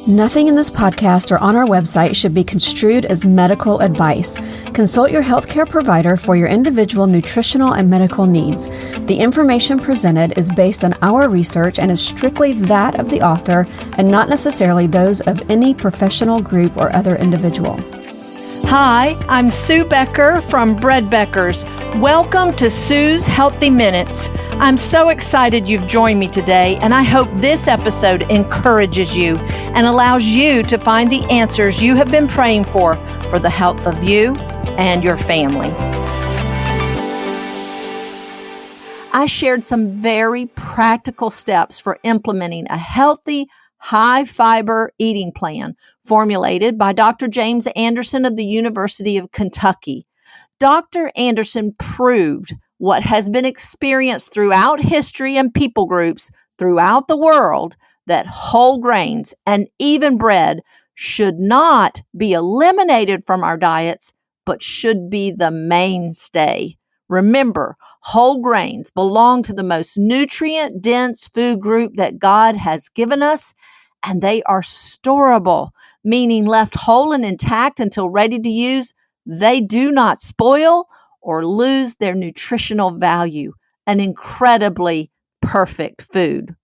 Nothing in this podcast or on our website should be construed as medical advice. Consult your healthcare provider for your individual nutritional and medical needs. The information presented is based on our research and is strictly that of the author and not necessarily those of any professional group or other individual. Hi, I'm Sue Becker from Bread Beckers. Welcome to Sue's Healthy Minutes. I'm so excited you've joined me today, and I hope this episode encourages you and allows you to find the answers you have been praying for the health of you and your family. I shared some very practical steps for implementing a healthy, high-fiber eating plan formulated by Dr. James Anderson of the University of Kentucky. Dr. Anderson proved what has been experienced throughout history and people groups throughout the world, that whole grains and even bread should not be eliminated from our diets, but should be the mainstay. Remember, whole grains belong to the most nutrient-dense food group that God has given us, and they are storable, meaning left whole and intact until ready to use. They do not spoil or lose their nutritional value. An incredibly perfect food.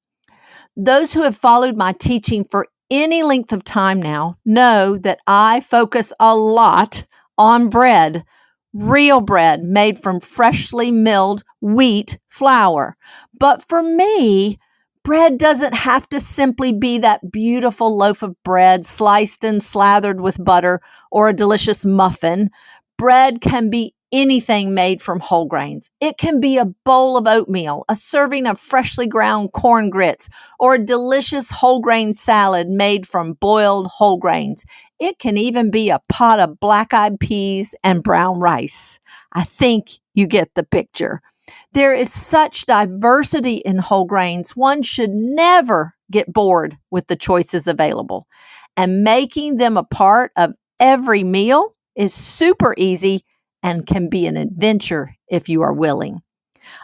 Those who have followed my teaching for any length of time now know that I focus a lot on bread. Real bread made from freshly milled wheat flour. But for me, bread doesn't have to simply be that beautiful loaf of bread sliced and slathered with butter or a delicious muffin. Bread can be anything made from whole grains. It can be a bowl of oatmeal, a serving of freshly ground corn grits, or a delicious whole grain salad made from boiled whole grains. It can even be a pot of black-eyed peas and brown rice. I think you get the picture. There is such diversity in whole grains, one should never get bored with the choices available. And making them a part of every meal is super easy and can be an adventure if you are willing.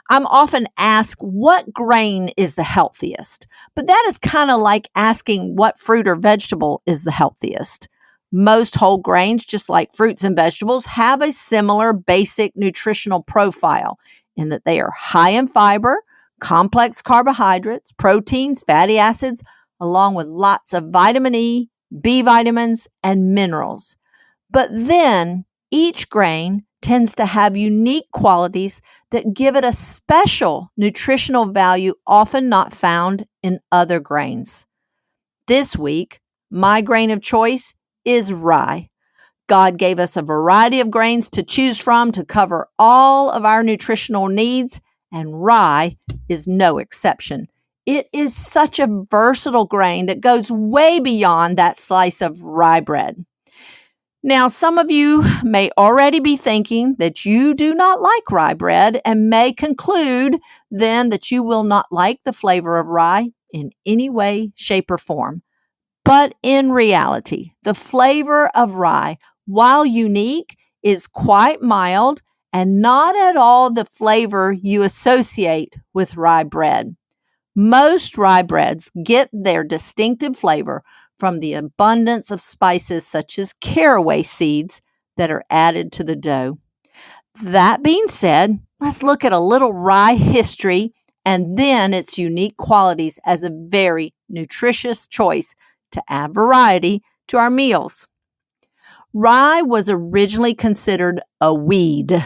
I'm often asked what grain is the healthiest, but that is kind of like asking what fruit or vegetable is the healthiest. Most whole grains, just like fruits and vegetables, have a similar basic nutritional profile in that they are high in fiber, complex carbohydrates, proteins, fatty acids, along with lots of vitamin E, B vitamins, and minerals. But then each grain tends to have unique qualities that give it a special nutritional value often not found in other grains. This week, my grain of choice is rye. God gave us a variety of grains to choose from to cover all of our nutritional needs, and rye is no exception. It is such a versatile grain that goes way beyond that slice of rye bread. Now, some of you may already be thinking that you do not like rye bread and may conclude then that you will not like the flavor of rye in any way, shape, or form. But in reality, the flavor of rye, while unique, is quite mild and not at all the flavor you associate with rye bread. Most rye breads get their distinctive flavor from the abundance of spices such as caraway seeds that are added to the dough. That being said, let's look at a little rye history and then its unique qualities as a very nutritious choice to add variety to our meals. Rye was originally considered a weed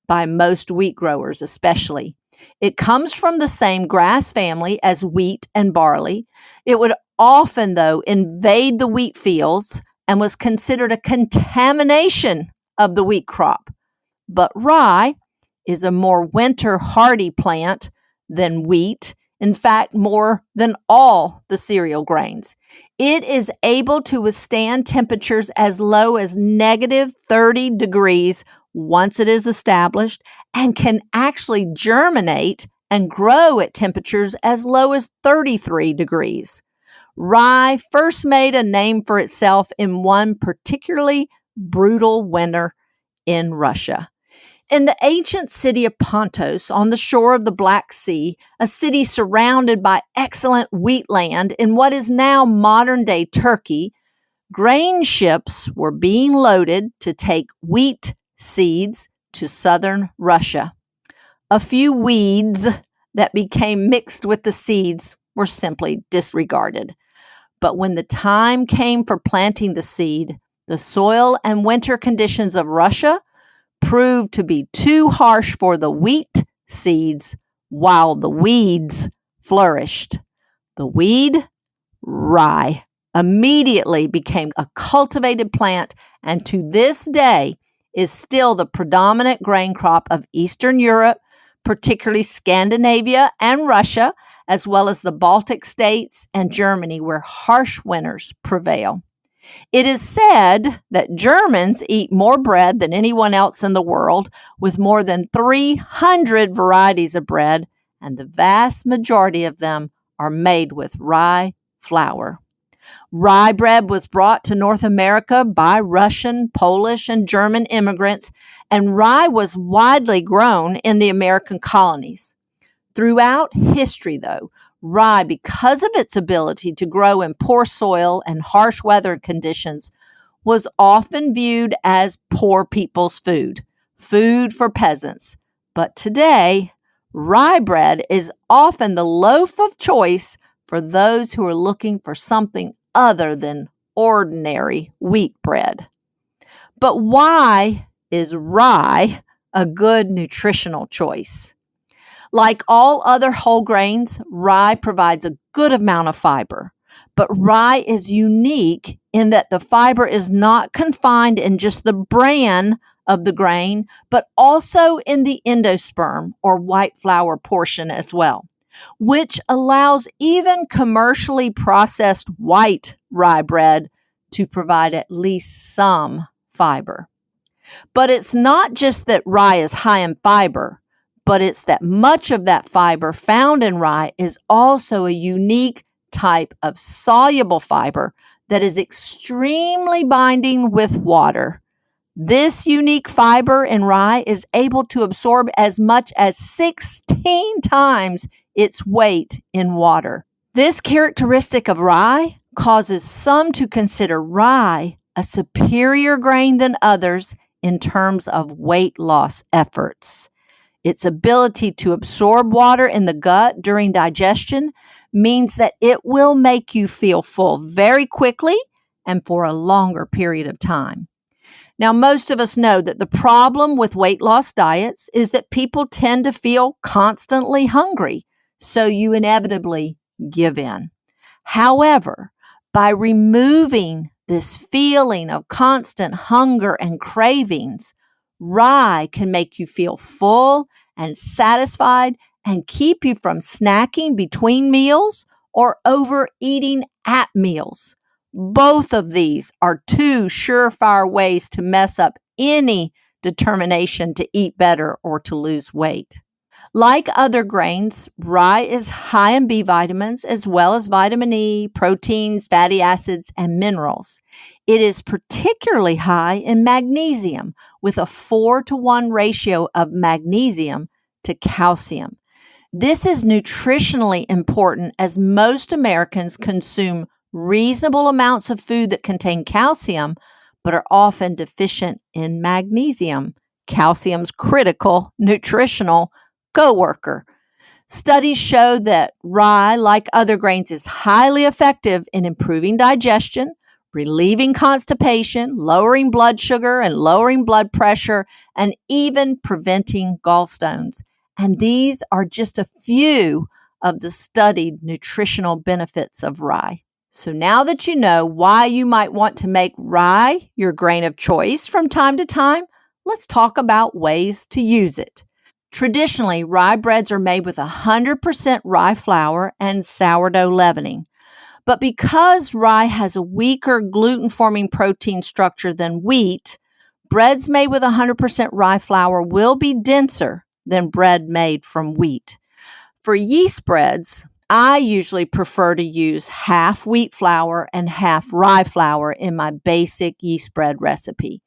by most wheat growers especially. It comes from the same grass family as wheat and barley. It would often, though, invade the wheat fields and was considered a contamination of the wheat crop. But rye is a more winter hardy plant than wheat, in fact, more than all the cereal grains. It is able to withstand temperatures as low as negative 30 degrees once it is established, and can actually germinate and grow at temperatures as low as 33 degrees. Rye first made a name for itself in one particularly brutal winter in Russia. In the ancient city of Pontos on the shore of the Black Sea, a city surrounded by excellent wheat land in what is now modern-day Turkey, grain ships were being loaded to take wheat seeds to southern Russia. A few weeds that became mixed with the seeds were simply disregarded. But when the time came for planting the seed, the soil and winter conditions of Russia proved to be too harsh for the wheat seeds, while the weeds flourished. The weed, rye, immediately became a cultivated plant, and to this day is still the predominant grain crop of Eastern Europe, particularly Scandinavia and Russia, as well as the Baltic states and Germany, where harsh winters prevail. It is said that Germans eat more bread than anyone else in the world, with more than 300 varieties of bread, and the vast majority of them are made with rye flour. Rye bread was brought to North America by Russian, Polish, and German immigrants, and rye was widely grown in the American colonies. Throughout history, though, rye, because of its ability to grow in poor soil and harsh weather conditions, was often viewed as poor people's food for peasants. But today, rye bread is often the loaf of choice for those who are looking for something other than ordinary wheat bread. But why is rye a good nutritional choice? Like all other whole grains, rye provides a good amount of fiber. But rye is unique in that the fiber is not confined in just the bran of the grain, but also in the endosperm or white flour portion as well, which allows even commercially processed white rye bread to provide at least some fiber. But it's not just that rye is high in fiber, but it's that much of that fiber found in rye is also a unique type of soluble fiber that is extremely binding with water. This unique fiber in rye is able to absorb as much as 16 times its weight in water. This characteristic of rye causes some to consider rye a superior grain than others in terms of weight loss efforts. Its ability to absorb water in the gut during digestion means that it will make you feel full very quickly and for a longer period of time. Now, most of us know that the problem with weight loss diets is that people tend to feel constantly hungry, so you inevitably give in. However, by removing this feeling of constant hunger and cravings, rye can make you feel full and satisfied and keep you from snacking between meals or overeating at meals. Both of these are two surefire ways to mess up any determination to eat better or to lose weight. Like other grains, rye is high in B vitamins as well as vitamin E, proteins, fatty acids, and minerals. It is particularly high in magnesium with a 4-to-1 ratio of magnesium to calcium. This is nutritionally important as most Americans consume reasonable amounts of food that contain calcium, but are often deficient in magnesium, calcium's critical nutritional coworker. Studies show that rye, like other grains, is highly effective in improving digestion, relieving constipation, lowering blood sugar and lowering blood pressure, and even preventing gallstones. And these are just a few of the studied nutritional benefits of rye. So now that you know why you might want to make rye your grain of choice from time to time, let's talk about ways to use it. Traditionally, rye breads are made with 100% rye flour and sourdough leavening. But because rye has a weaker gluten-forming protein structure than wheat, breads made with 100% rye flour will be denser than bread made from wheat. For yeast breads, I usually prefer to use half wheat flour and half rye flour in my basic yeast bread recipe.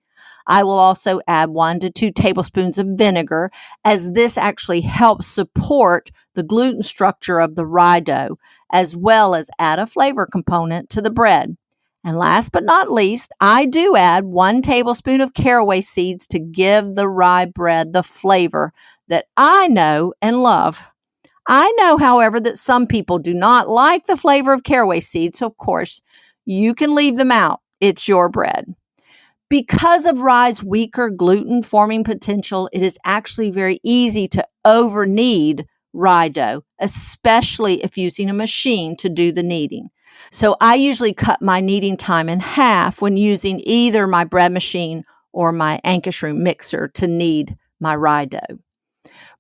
I will also add 1 to 2 tablespoons of vinegar, as this actually helps support the gluten structure of the rye dough, as well as add a flavor component to the bread. And last but not least, I do add 1 tablespoon of caraway seeds to give the rye bread the flavor that I know and love. I know, however, that some people do not like the flavor of caraway seeds, so of course, you can leave them out. It's your bread. Because of rye's weaker gluten forming potential, it is actually very easy to over-knead rye dough, especially if using a machine to do the kneading. So I usually cut my kneading time in half when using either my bread machine or my Ankershroom mixer to knead my rye dough.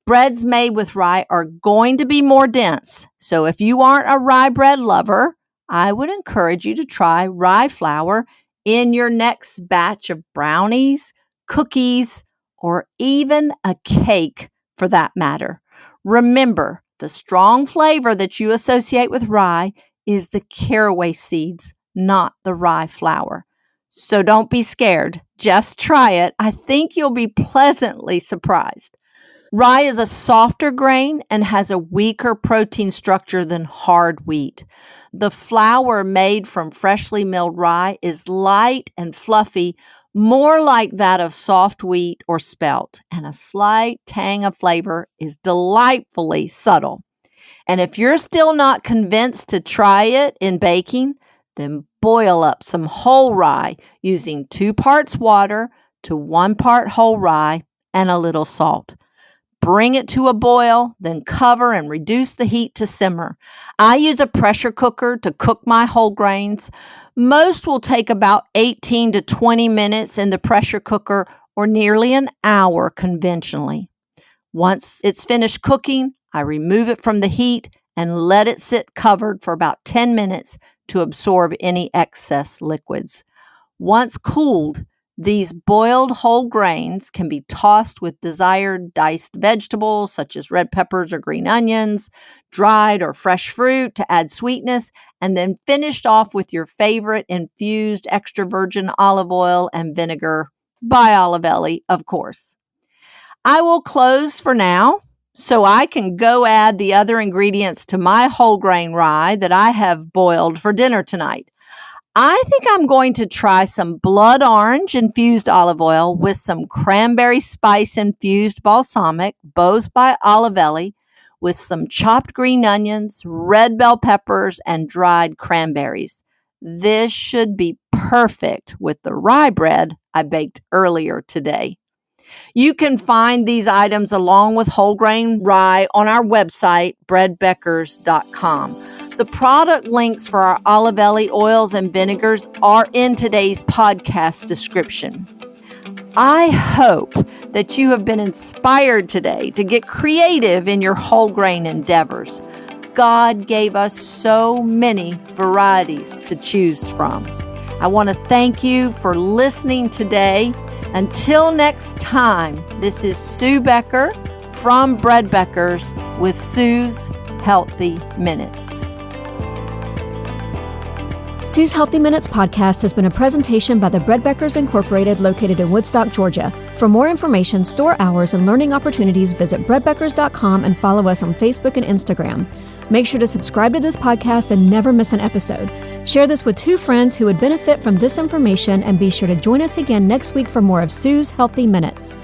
Breads made with rye are going to be more dense. So if you aren't a rye bread lover, I would encourage you to try rye flour in your next batch of brownies, cookies, or even a cake for that matter. Remember, the strong flavor that you associate with rye is the caraway seeds, not the rye flour. So don't be scared. Just try it. I think you'll be pleasantly surprised. Rye is a softer grain and has a weaker protein structure than hard wheat. The flour made from freshly milled rye is light and fluffy, more like that of soft wheat or spelt, and a slight tang of flavor is delightfully subtle. And if you're still not convinced to try it in baking, then boil up some whole rye using 2 parts water to 1 part whole rye and a little salt. Bring it to a boil, then cover and reduce the heat to simmer. I use a pressure cooker to cook my whole grains. Most will take about 18 to 20 minutes in the pressure cooker or nearly an hour conventionally. Once it's finished cooking, I remove it from the heat and let it sit covered for about 10 minutes to absorb any excess liquids. Once cooled, these boiled whole grains can be tossed with desired diced vegetables such as red peppers or green onions, dried or fresh fruit to add sweetness, and then finished off with your favorite infused extra virgin olive oil and vinegar by Olivelli, of course. I will close for now so I can go add the other ingredients to my whole grain rye that I have boiled for dinner tonight. I think I'm going to try some blood orange infused olive oil with some cranberry spice infused balsamic, both by Olivelli, with some chopped green onions, red bell peppers, and dried cranberries. This should be perfect with the rye bread I baked earlier today. You can find these items along with whole grain rye on our website, breadbeckers.com. The product links for our Olivelli oils and vinegars are in today's podcast description. I hope that you have been inspired today to get creative in your whole grain endeavors. God gave us so many varieties to choose from. I want to thank you for listening today. Until next time, this is Sue Becker from Bread Beckers with Sue's Healthy Minutes. Sue's Healthy Minutes podcast has been a presentation by the Bread Beckers Incorporated located in Woodstock, Georgia. For more information, store hours, and learning opportunities, visit breadbeckers.com and follow us on Facebook and Instagram. Make sure to subscribe to this podcast and never miss an episode. Share this with 2 friends who would benefit from this information, and be sure to join us again next week for more of Sue's Healthy Minutes.